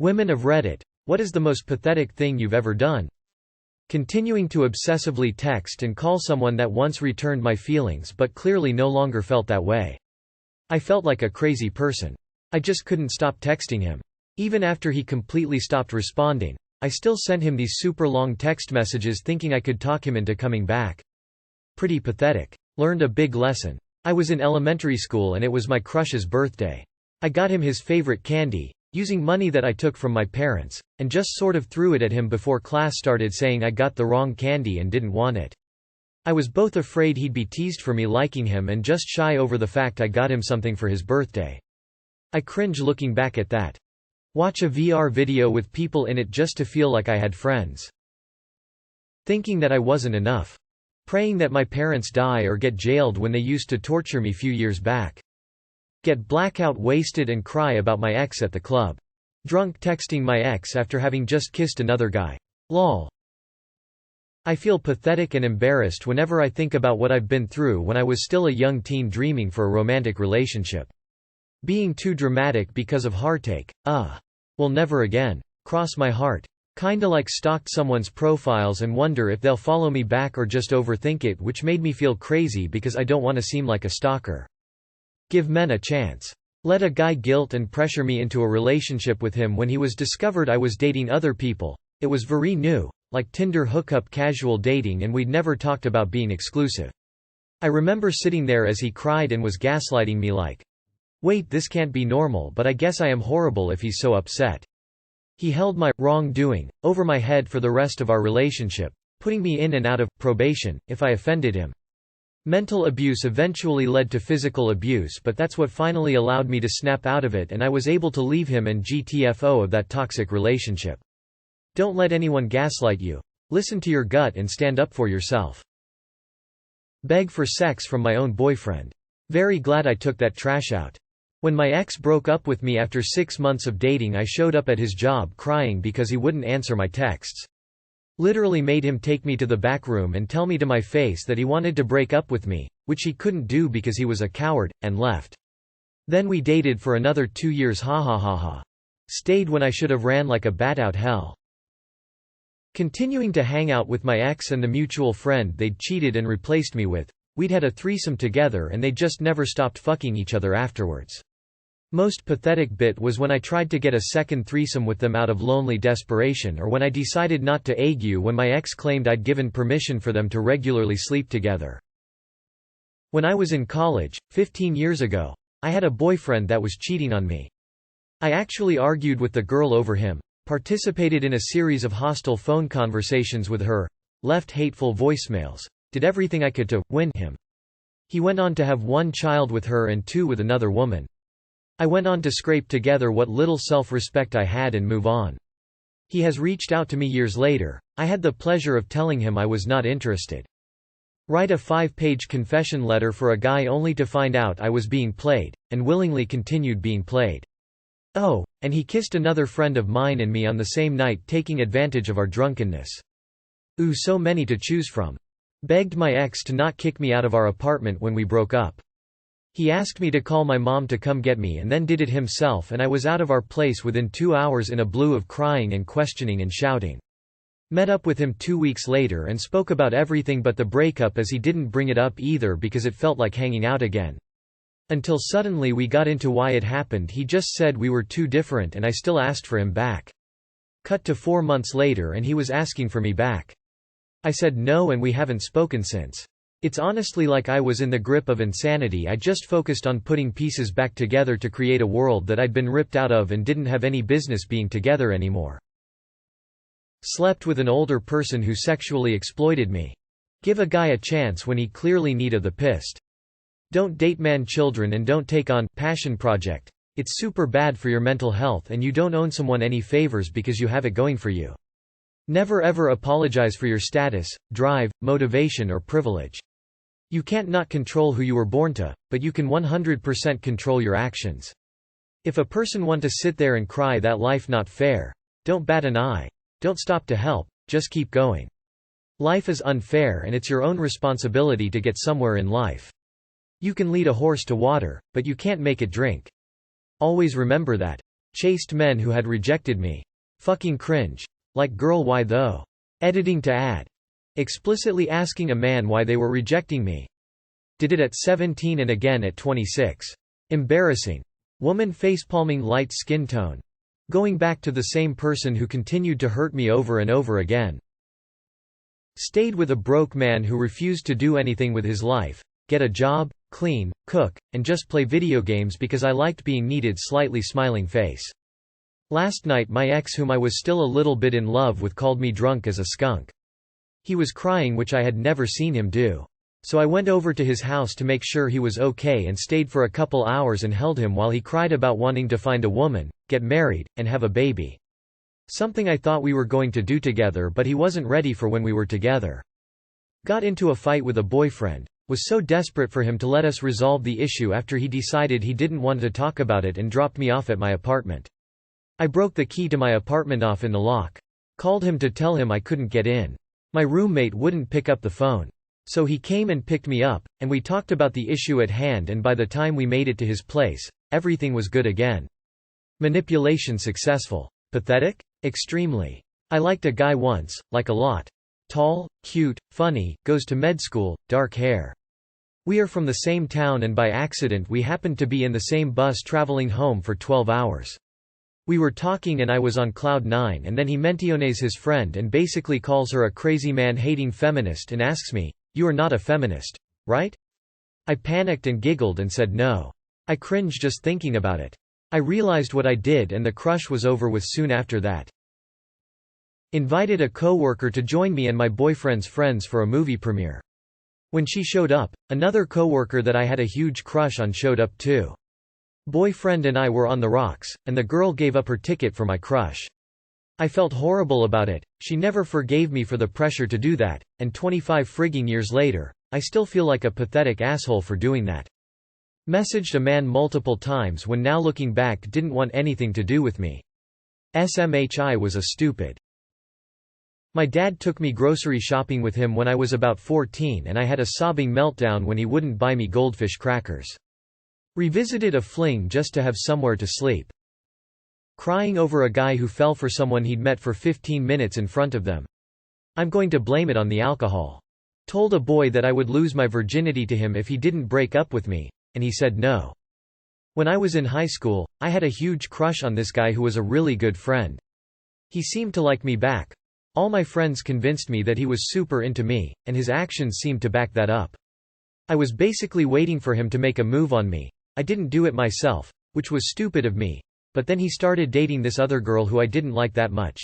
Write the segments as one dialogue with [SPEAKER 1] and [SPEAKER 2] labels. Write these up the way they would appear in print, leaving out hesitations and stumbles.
[SPEAKER 1] Women of Reddit. What is the most pathetic thing you've ever done? Continuing to obsessively text and call someone that once returned my feelings but clearly no longer felt that way. I felt like a crazy person. I just couldn't stop texting him. Even after he completely stopped responding, I still sent him these super long text messages thinking I could talk him into coming back. Pretty pathetic. Learned a big lesson. I was in elementary school and it was my crush's birthday. I got him his favorite candy, using money that I took from my parents, and just sort of threw it at him before class started saying I got the wrong candy and didn't want it. I was both afraid he'd be teased for me liking him and just shy over the fact I got him something for his birthday. I cringe looking back at that. Watch a VR video with people in it just to feel like I had friends. Thinking that I wasn't enough. Praying that my parents die or get jailed when they used to torture me few years back. Get blackout wasted and cry about my ex at the club. Drunk texting my ex after having just kissed another guy. Lol. I feel pathetic and embarrassed whenever I think about what I've been through when I was still a young teen dreaming for a romantic relationship. Being too dramatic because of heartache. Will never again. Cross my heart. Kinda like stalked someone's profiles and wonder if they'll follow me back or just overthink it, which made me feel crazy because I don't want to seem like a stalker. Give men a chance. Let a guy guilt and pressure me into a relationship with him when he was discovered I was dating other people. It was very new, like Tinder hookup casual dating, and we'd never talked about being exclusive. I remember sitting there as he cried and was gaslighting me like, wait, this can't be normal, but I guess I am horrible if he's so upset. He held my wrongdoing over my head for the rest of our relationship, putting me in and out of probation if I offended him. Mental abuse eventually led to physical abuse, but that's what finally allowed me to snap out of it, and I was able to leave him and GTFO of that toxic relationship. Don't let anyone gaslight you. Listen to your gut and stand up for yourself. Beg for sex from my own boyfriend. Very glad I took that trash out. When my ex broke up with me after 6 months of dating, I showed up at his job crying because he wouldn't answer my texts. Literally made him take me to the back room and tell me to my face that he wanted to break up with me, which he couldn't do because he was a coward, and left. Then we dated for another 2 years, ha ha ha ha. Stayed when I should have ran like a bat out hell. Continuing to hang out with my ex and the mutual friend they'd cheated and replaced me with. We'd had a threesome together and they just never stopped fucking each other afterwards. Most pathetic bit was when I tried to get a second threesome with them out of lonely desperation, or when I decided not to argue when my ex claimed I'd given permission for them to regularly sleep together. When I was in college, 15 years ago, I had a boyfriend that was cheating on me. I actually argued with the girl over him, participated in a series of hostile phone conversations with her, left hateful voicemails, did everything I could to win him. He went on to have 1 child with her and 2 with another woman. I went on to scrape together what little self-respect I had and move on. He has reached out to me years later. I had the pleasure of telling him I was not interested. Write a 5-page confession letter for a guy only to find out I was being played, and willingly continued being played. Oh, and he kissed another friend of mine and me on the same night, taking advantage of our drunkenness. Ooh, so many to choose from. Begged my ex to not kick me out of our apartment when we broke up. He asked me to call my mom to come get me and then did it himself, and I was out of our place within 2 hours in a blue of crying and questioning and shouting. Met up with him 2 weeks later and spoke about everything but the breakup, as he didn't bring it up either because it felt like hanging out again. Until suddenly we got into why it happened. He just said we were too different and I still asked for him back. Cut to 4 months later and he was asking for me back. I said no and we haven't spoken since. It's honestly like I was in the grip of insanity. I just focused on putting pieces back together to create a world that I'd been ripped out of and didn't have any business being together anymore. Slept with an older person who sexually exploited me. Give a guy a chance when he clearly needed the pissed. Don't date man children and don't take on passion project. It's super bad for your mental health and you don't owe someone any favors because you have it going for you. Never ever apologize for your status, drive, motivation or privilege. You can't not control who you were born to, but you can 100% control your actions. If a person want to sit there and cry that life not fair, don't bat an eye. Don't stop to help, just keep going. Life is unfair and it's your own responsibility to get somewhere in life. You can lead a horse to water, but you can't make it drink. Always remember that. Chased men who had rejected me. Fucking cringe. Like girl, why though? Editing to add. Explicitly asking a man why they were rejecting me. Did it at 17 and again at 26. Embarrassing. Woman facepalming light skin tone. Going back to the same person who continued to hurt me over and over again. Stayed with a broke man who refused to do anything with his life, get a job, clean, cook, and just play video games because I liked being needed. Slightly smiling face. Last night my ex, whom I was still a little bit in love with, called me drunk as a skunk. He was crying, which I had never seen him do. So I went over to his house to make sure he was okay and stayed for a couple hours and held him while he cried about wanting to find a woman, get married, and have a baby. Something I thought we were going to do together, but he wasn't ready for when we were together. Got into a fight with a boyfriend. Was so desperate for him to let us resolve the issue after he decided he didn't want to talk about it and dropped me off at my apartment. I broke the key to my apartment off in the lock. Called him to tell him I couldn't get in. My roommate wouldn't pick up the phone. So he came and picked me up, and we talked about the issue at hand, and by the time we made it to his place, everything was good again. Manipulation successful. Pathetic? Extremely. I liked a guy once, like a lot. Tall, cute, funny, goes to med school, dark hair. We are from the same town, and by accident we happened to be in the same bus traveling home for 12 hours. We were talking and I was on cloud 9, and then he mentiones his friend and basically calls her a crazy man-hating feminist and asks me, "You are not a feminist, right?" I panicked and giggled and said no. I cringe just thinking about it. I realized what I did and the crush was over with soon after that. Invited a co-worker to join me and my boyfriend's friends for a movie premiere. When she showed up, another co-worker that I had a huge crush on showed up too. Boyfriend and I were on the rocks, and the girl gave up her ticket for my crush. I felt horrible about it. She never forgave me for the pressure to do that, and 25 frigging years later, I still feel like a pathetic asshole for doing that. Messaged a man multiple times when now looking back didn't want anything to do with me. SMHI was a stupid. My dad took me grocery shopping with him when I was about 14, and I had a sobbing meltdown when he wouldn't buy me goldfish crackers. Revisited a fling just to have somewhere to sleep. Crying over a guy who fell for someone he'd met for 15 minutes in front of them. I'm going to blame it on the alcohol. Told a boy that I would lose my virginity to him if he didn't break up with me, and he said no. When I was in high school, I had a huge crush on this guy who was a really good friend. He seemed to like me back. All my friends convinced me that he was super into me, and his actions seemed to back that up. I was basically waiting for him to make a move on me. I didn't do it myself, which was stupid of me, but then he started dating this other girl who I didn't like that much.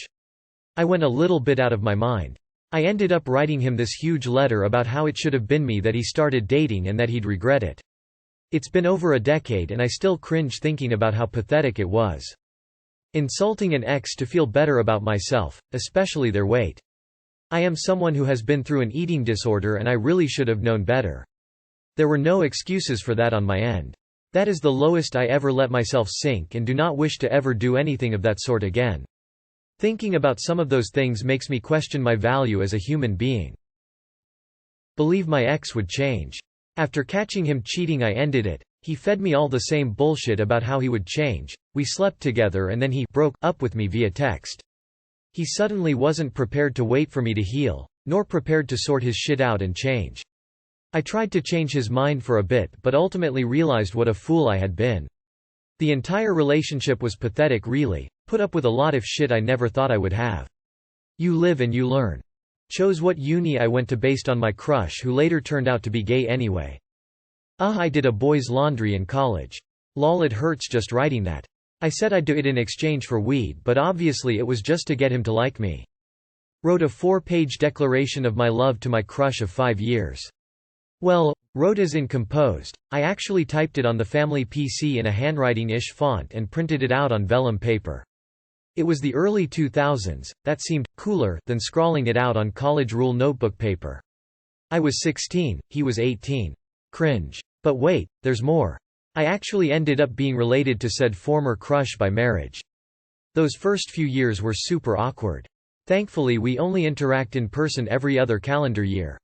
[SPEAKER 1] I went a little bit out of my mind. I ended up writing him this huge letter about how it should have been me that he started dating and that he'd regret it. It's been over a decade and I still cringe thinking about how pathetic it was. Insulting an ex to feel better about myself, especially their weight. I am someone who has been through an eating disorder and I really should have known better. There were no excuses for that on my end. That is the lowest I ever let myself sink and do not wish to ever do anything of that sort again. Thinking about some of those things makes me question my value as a human being. Believe my ex would change. After catching him cheating, I ended it. He fed me all the same bullshit about how he would change. We slept together and then he broke up with me via text. He suddenly wasn't prepared to wait for me to heal, nor prepared to sort his shit out and change. I tried to change his mind for a bit but ultimately realized what a fool I had been. The entire relationship was pathetic really, put up with a lot of shit I never thought I would have. You live and you learn. Chose what uni I went to based on my crush who later turned out to be gay anyway. I did a boy's laundry in college. Lol, it hurts just writing that. I said I'd do it in exchange for weed but obviously it was just to get him to like me. Wrote a 4-page declaration of my love to my crush of 5 years. Well, wrote as in composed. I actually typed it on the family PC in a handwriting-ish font and printed it out on vellum paper. It was the early 2000s, that seemed cooler than scrawling it out on college rule notebook paper. I was 16, he was 18. Cringe. But wait, there's more. I actually ended up being related to said former crush by marriage. Those first few years were super awkward. Thankfully we only interact in person every other calendar year.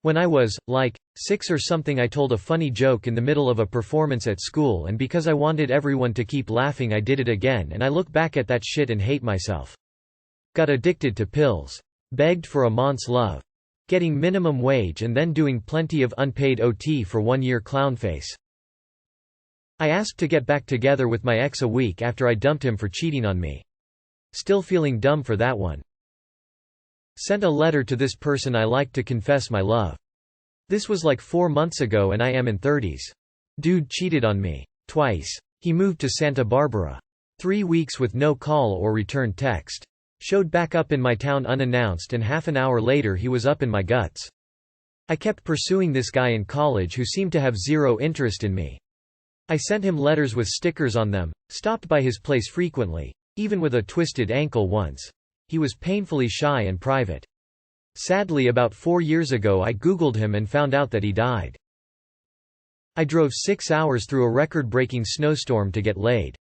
[SPEAKER 1] When I was, like, 6 or something. I told a funny joke in the middle of a performance at school, and because I wanted everyone to keep laughing I did it again, and I look back at that shit and hate myself. Got addicted to pills. Begged for a month's love. Getting minimum wage and then doing plenty of unpaid OT for 1 year clownface. I asked to get back together with my ex a week after I dumped him for cheating on me. Still feeling dumb for that one. Sent a letter to this person I liked to confess my love. This was like 4 months ago and I am in 30s. Dude cheated on me. Twice. He moved to Santa Barbara. 3 weeks with no call or return text. Showed back up in my town unannounced and half an hour later he was up in my guts. I kept pursuing this guy in college who seemed to have zero interest in me. I sent him letters with stickers on them, stopped by his place frequently, even with a twisted ankle once. He was painfully shy and private. Sadly, about 4 years ago I googled him and found out that he died. I drove 6 hours through a record-breaking snowstorm to get laid.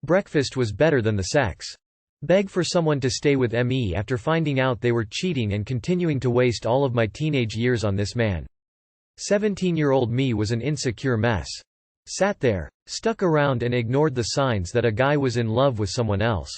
[SPEAKER 1] Breakfast was better than the sex. Beg for someone to stay with me after finding out they were cheating and continuing to waste all of my teenage years on this man. 17-year-old me was an insecure mess. Sat there, stuck around and ignored the signs that a guy was in love with someone else.